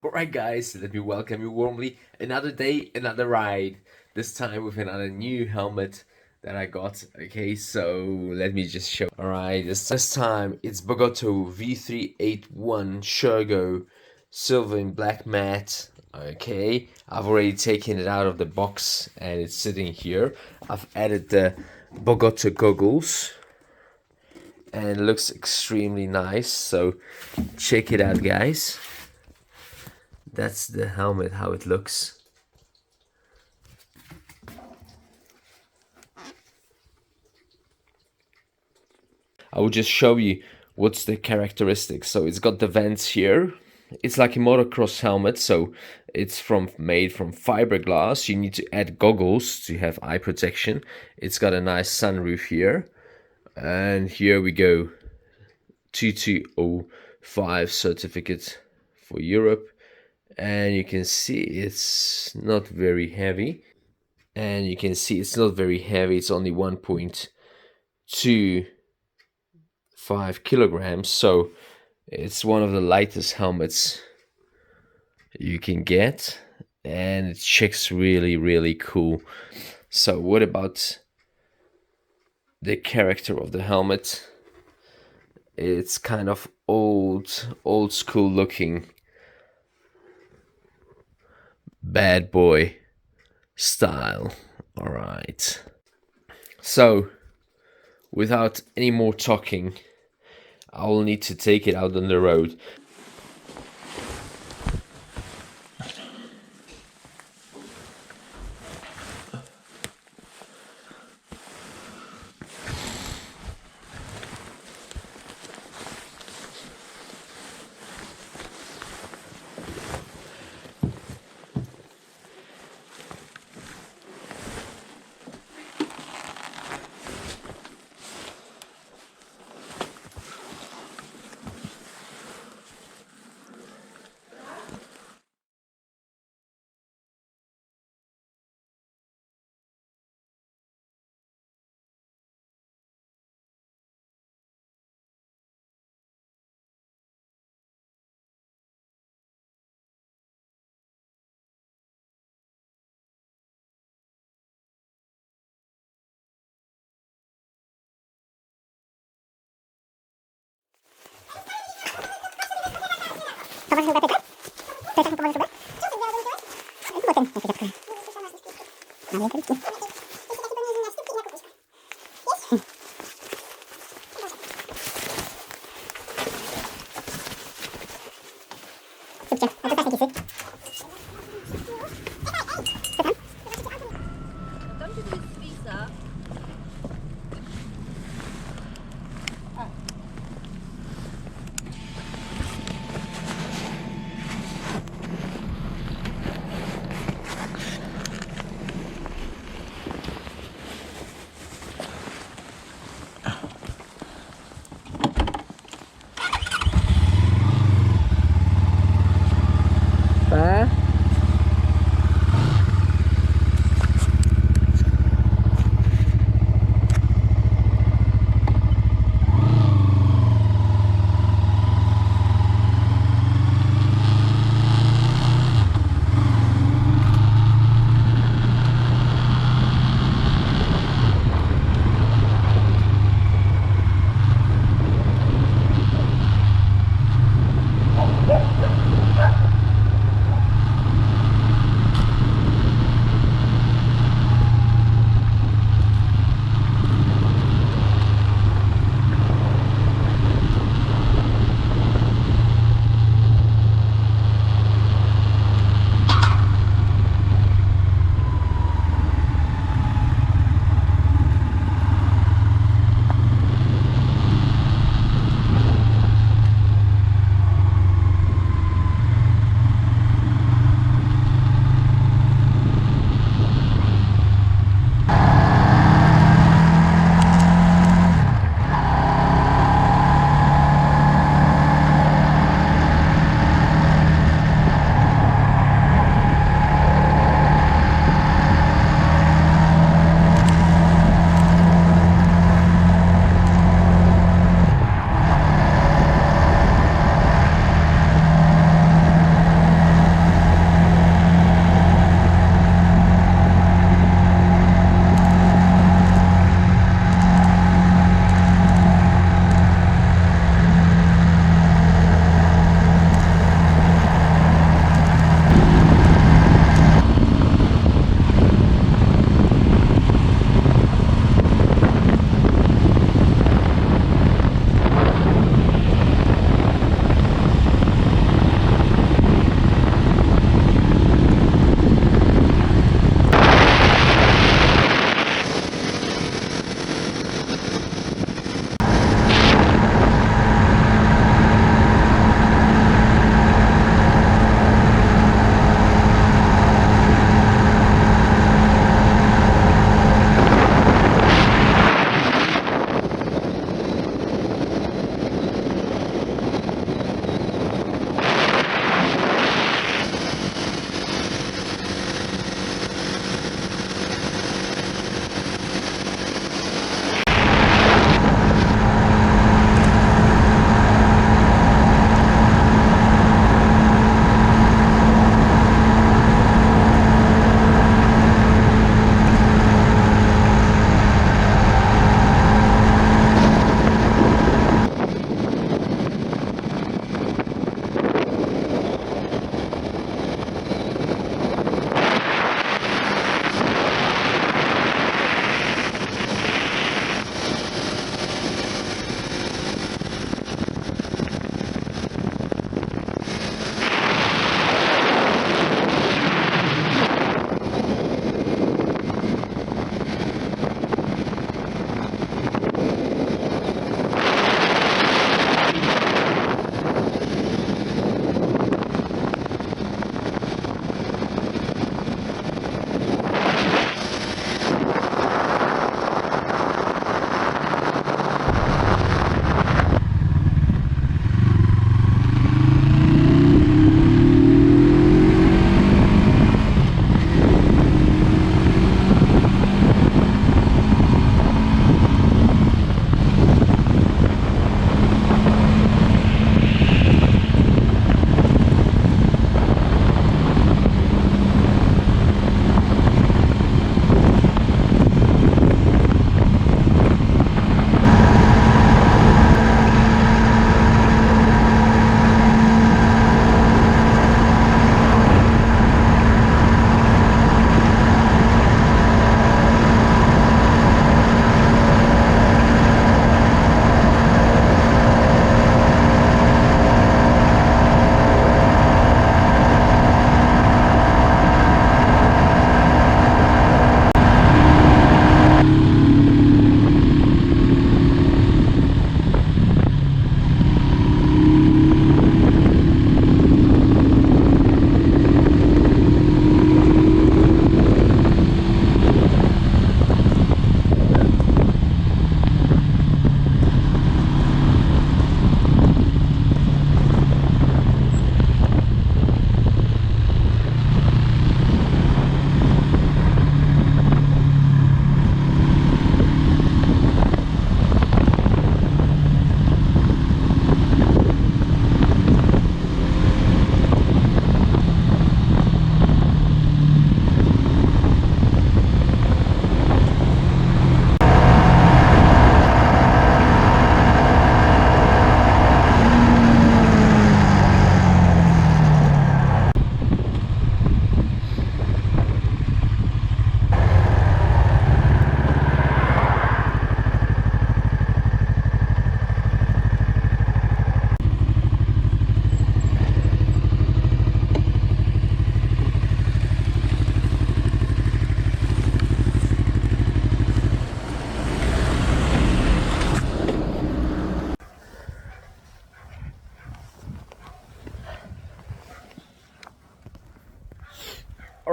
Alright guys, let me welcome you warmly. Another day, another ride. This time with another new helmet that I got. Okay, so let me just show. Alright, this time it's Bogotto V381 Schergo silver and black matte. Okay, I've already taken it out of the box and it's sitting here. I've added the Bogotto goggles and it looks extremely nice. So check it out, guys. That's the helmet, how it looks. I will just show you what's the characteristics. So it's got the vents here. It's like a motocross helmet, so it's made from fiberglass. You need to add goggles to have eye protection. It's got a nice sunroof here. And here we go. 2205 certificate for Europe. And you can see it's not very heavy. It's only 1.25 kilograms, so it's one of the lightest helmets you can get, and it checks really cool. So what about the character of the helmet? It's kind of old school looking, bad boy style. All right, so without any more talking, I will need to take it out on the road.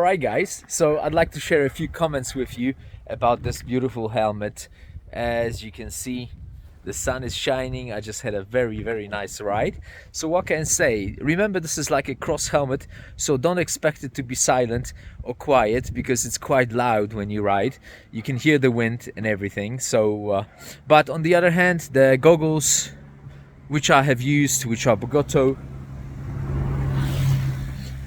Alright guys, so I'd like to share a few comments with you about this beautiful helmet. As you can see, the sun is shining. I just had a very nice ride. So what can I say? Remember, this is like a cross helmet, so don't expect it to be silent or quiet, because it's quite loud when you ride. You can hear the wind and everything. So but on the other hand, the goggles which I have used, which are Bogotto,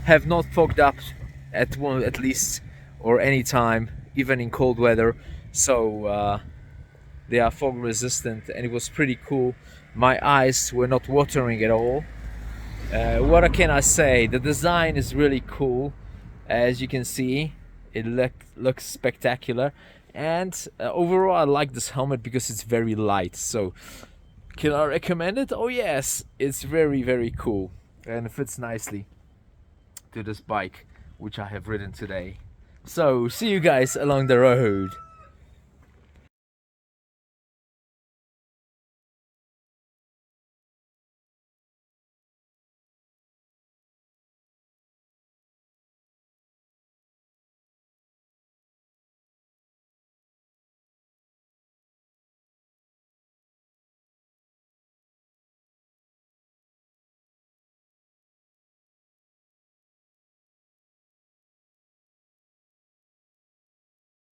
have not fogged up at least, or any time, even in cold weather. So they are fog resistant, and it was pretty cool. My eyes were not watering at all. What can I say? The design is really cool. As you can see, it looks spectacular, and overall I like this helmet because it's very light. So can I recommend it? Oh yes, it's very cool and fits nicely to this bike which I have ridden today. So see you guys along the road.